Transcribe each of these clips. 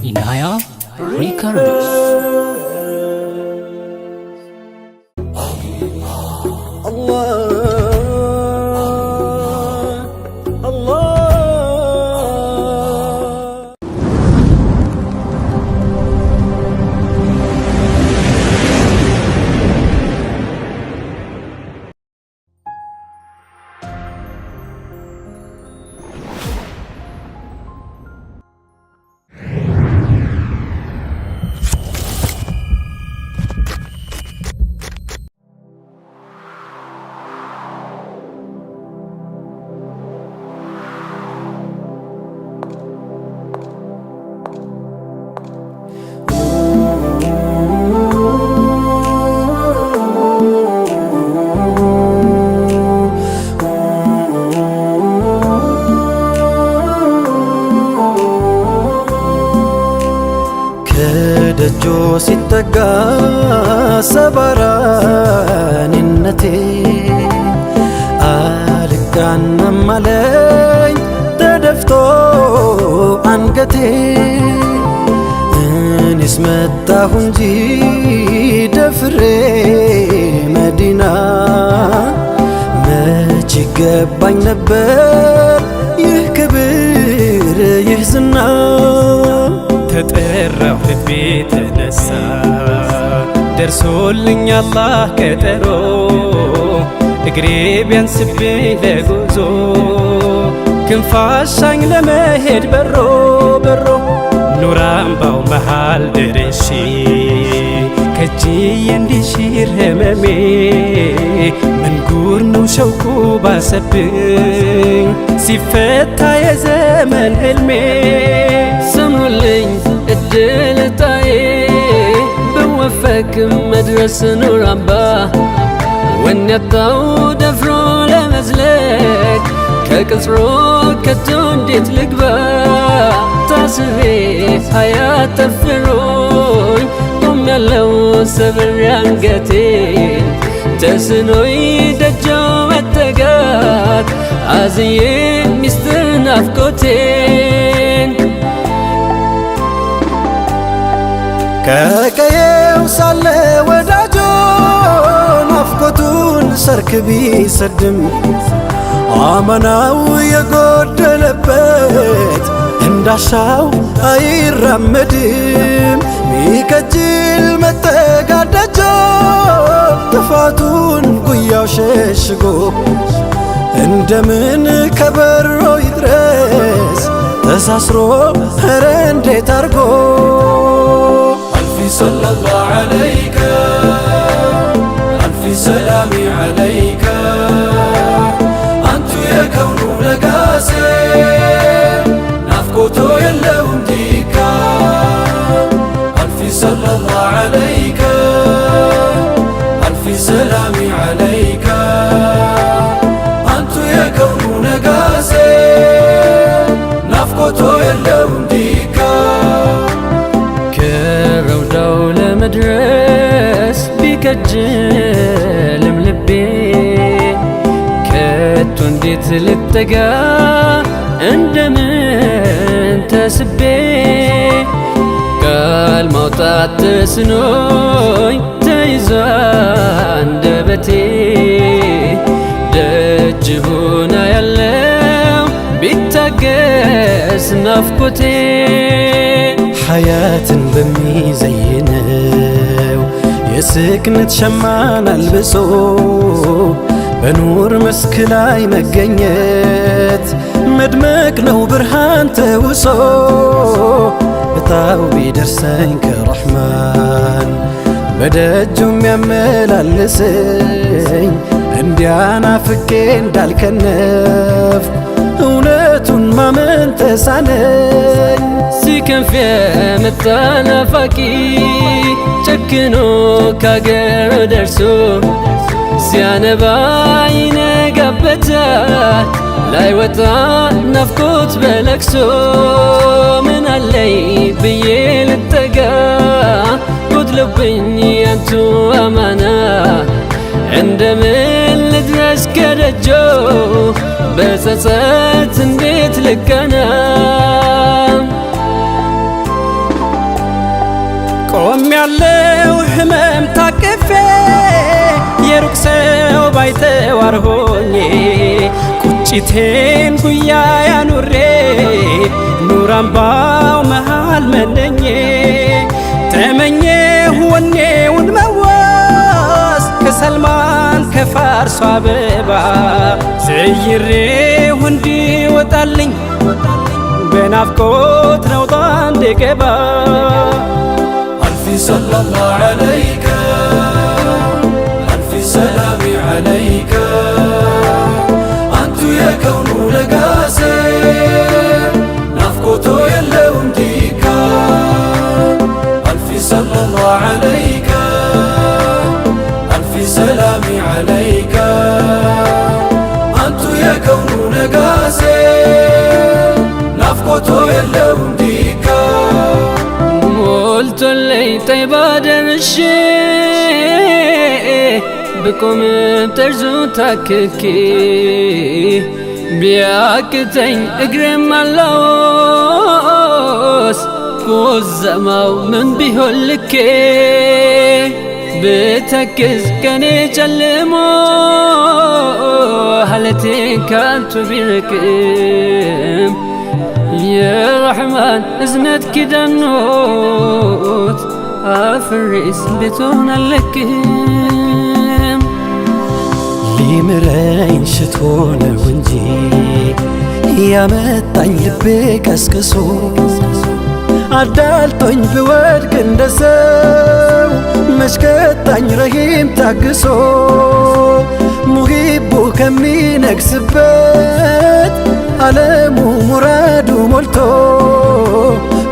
Inaya Records. ደጆ ሲጠጋ ሰባራንነቴ አልጋናም አለኝ ተደፍቶ አንገቴ። እኔስ መጣሁ እንጂ ደፍሬ መዲና መች ይገባኝ ነበር ይህ ክብር ይህ ዝና። ተጠራሁ ልቤ ተነሳ ደርሶልኝ አላህ ቀጠሮ። እግሬ ቢያንስብኝ ለጉዞ ክንፋሻኝ ለመሄድ በሮ በሮ ኑር አምባው መሃል ደርሼ ከእጅዬ እንዲሽር ህመሜ። ምን ጉር ነው ሸውቁ ባሰብኝ ሲፈታ የዘመን ህልሜ። ስሙልኝ እድል ዕጣዬ ብወፈቅም መድረስ ኑር አምባ። ወኔ ያጣው ደፍሮ ለመዝለቅ ከቅጽሮ ከቶ እንዴት ልግባ። ታስሬ ሀያት ጠፍሮኝ ቆሜያለሁ ሰብሬ አንገቴን። ተስኖኝ ደጆ መጠጋት አዝዬ ሚስጥር ናፍቆቴን። ከቀየው ሳለ ወዳጆ ናፍቆቱን ሰርክ ቢሰድም አማናው የጎደለበት እንዳሻው አይራመድም። ሚከጅል መጠጋደጆ ጥፋቱን ጉያው ሸሽጎ እንደምን ከበሮ ይድረስ ተሳስሮ ኧረ እንዴት አርጎ። ألف صلى الله عليك ألف سلامي عليك أنت يا كون لقاسي نفقوتو يلهم ديكا. ألف صلى الله عليك ألف سلامي عليك أنت يا كون لقاسي نفقوتو يلهم ديكا. ከረውዳው ለመድረስ ቢከጅልም ልቤ ከቶ እንዴት ልጠጋ እንደምን ተስቤ። ቃል ማውጣት ተስኖኝ ተይዞ አንደበቴ ደጅ ሆና ያለው ቢታገስ ናፍቆቴ። ሐያትን በሚዘይነው የስክነት ሸማን አልብሶ በኑር መስክ ላይ መገኘት መድመቅ ነው ብርሃን ተውሶ። እጣው ቢደርሰኝ ከረሕማን በደጁም ያመላልሰኝ እንዲያናፍቄ እንዳልከነፍ እውነቱን ማመን ተሳነኝ። ሲከንፍ የመጣ ናፋቂ ጨክኖ ካገር ደርሶ ሲያነባ ይነጋበታል ላይወጣ ናፍቆት በለቅሶ። ምን አለኝ ብዬ ልጠጋ ጎድሎብኝ ያንቱ አማና። እንደምን ልድረስ ከደጆ በጸጸት እንዴት ልቀና ቆም ያለው ህመም ታቅፌ የሩቅ ሰው ባይተዋር ሆኜ ቁጭቴን ጉያ ያኑሬ ኑር አምባው መሃል መነኜ ተመኘሁ ወኔውን መዋስ ከሰልማን ከፋርሷ አበባ ዘይሬሁ እንዲወጣልኝ በናፍቆት ነውጣ እንድገባ ألف صلى الله عليك ألف سلام عليك أنت يا كون لقاسي نفقته يلون ديكا ألف صلى الله عليك ألف سلام عليك أنت يا كون لقاسي نفقته يلون ديكا قلت لي طيب دمشي بكم بترزو تاككي بياكتين اقرم اللوس كوزماو من بيهولكي بتكز كاني جلمو هلتي كانتو بيركم يا رحمن ازنت كده النوت افرس بتونا لكم ሊምረኝ ሽቶ ነው እንጂ ያመጣኝ ልቤ ቀስቅሶ አዳልጦኝ ብወድቅ እንደ ሰው መሽከጣኝ ረሂም ታግሶ ሙሂቡ ከሚነግስበት ዓለሙ ሙራዱ ሞልቶ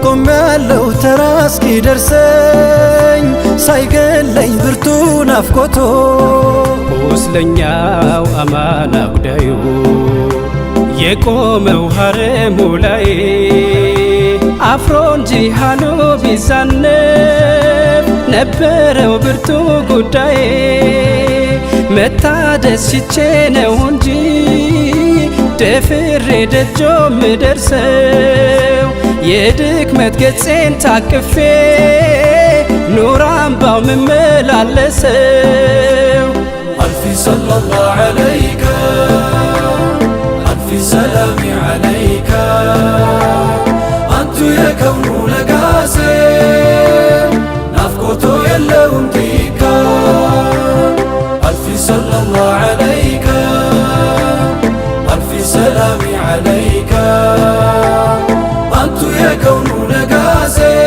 ቆም ያለው ተራ እስኪደርሰኝ ሳይገለኝ ብርቱ ናፍቆቶ ቁስለኛው አማና ጉዳዩ የቆመው ሐረሙ ላይ አፍሮ እንጂ ሃሎ ቢዛነብ ነበረው ብርቱ ጉዳይ መታደስ ሽቼ ነው እንጂ ደፍሬ ደጆ ምደርሰው የድክመት ገጼን ታቅፌ ኑር አምባው ምመላለሰው ألف صلى الله عليك ألف سلام عليك أنت يا كون لقاسي نفقته يلون ديكا ألف صلى الله عليك ألف سلام عليك أنت يا كون لقاسي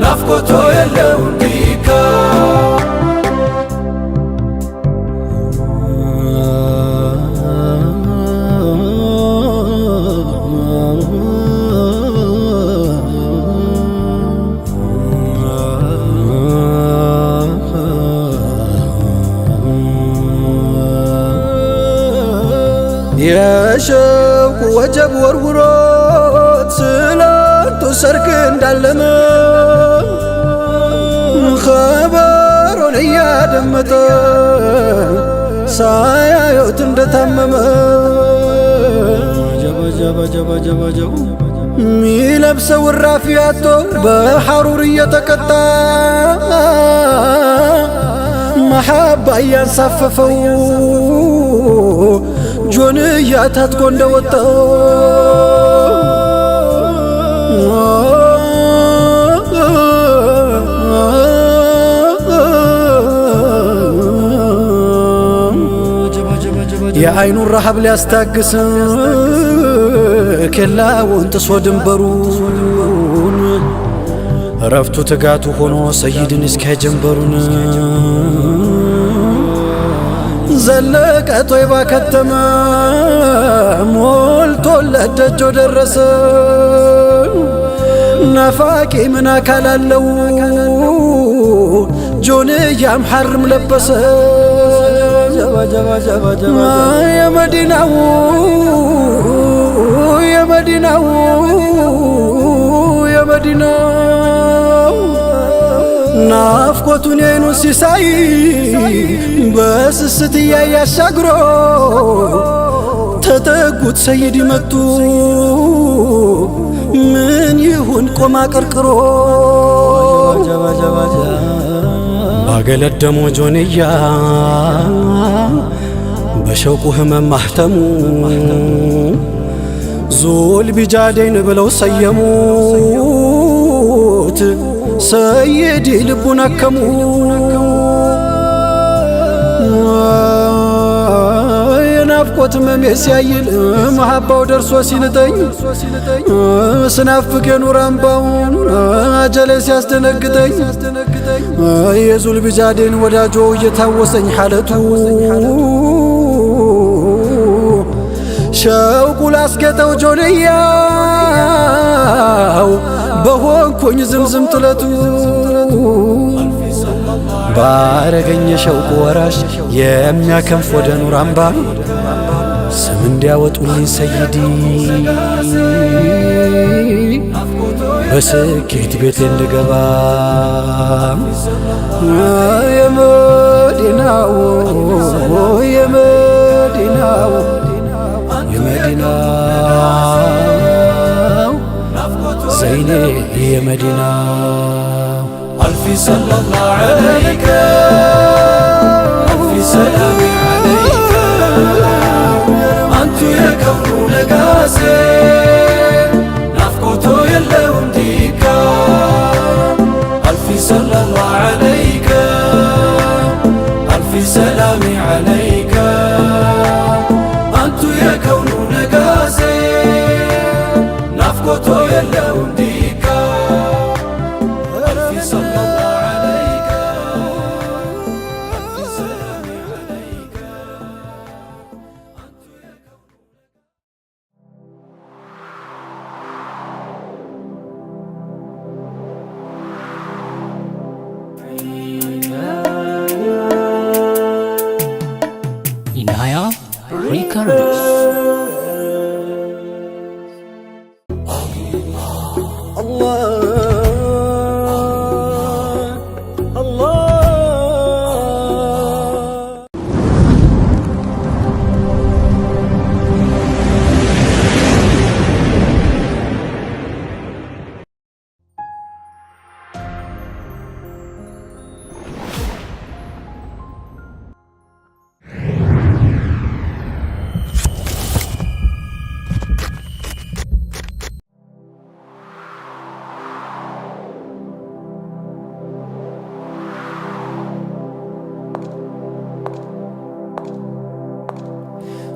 نفقته يلون ديكا የሸውቁ ወጀብ ወርውሮት ስላንቱ ሰርክ እንዳለመ ኸበሩን እያደመጠ ሳያዩት እንደታመመ ሚለብሰው እራፊ አጥቶ በሐሩር እየተቀጣ መሐባ እያንሳፈፈው ጆንያ ታጥቆ እንደወጣ የአይኑን ረሃብ ሊያስታግስ ኬላውን ጥሶ ድንበሩን ረፍቱ ትጋቱ ሆኖ ሰይድን እስኪያጀንበሩን ዘለቀ ጦይባ ከተመ ሞልቶለት ደጆ ደረሰ ናፋቂ ምን አካል አለው ጆንያም ሐርም ለበሰ የመዲናው ናፍቆቱን የዓይኑን ሲሳይ በስስት እያየ አሻግሮ ተጠጉት ሰይድ መጡ ምን ይሁን ቆማ ቀርቅሮ ባገለደሞ ጆንያ በሸውቁ ህመም ማህተሙ ዙል ቢጃዴን ብለው ሰየሙት ሰይድ ልቡን አከሙ የናፍቆት ህመሜ ሲያይል መሐባው ደርሶ ሲንጠኝ ስናፍቅ የኑር አምባውን አጀሌ ሲያስደነግጠኝ የዙል ቢጃዴን ወዳጆ እየታወሰኝ ሐለቱ ሸውቁ ላስጌጠው ጆንያው በሆንኩኝ ዝምዝም ጥለቱ ባረገኝ የሸውቁ ወራሽ የሚያከንፍ ወደ ኑር አምባ ስም እንዲያወጡልኝ ሰይዲ በስኬት ቤቴ እንድገባ የመዲናው የመዲናው የመዲናው ዘይኔ የመዲናው ألف صلى الله عليك ألف سلام عليك أنت يا كون نقاسي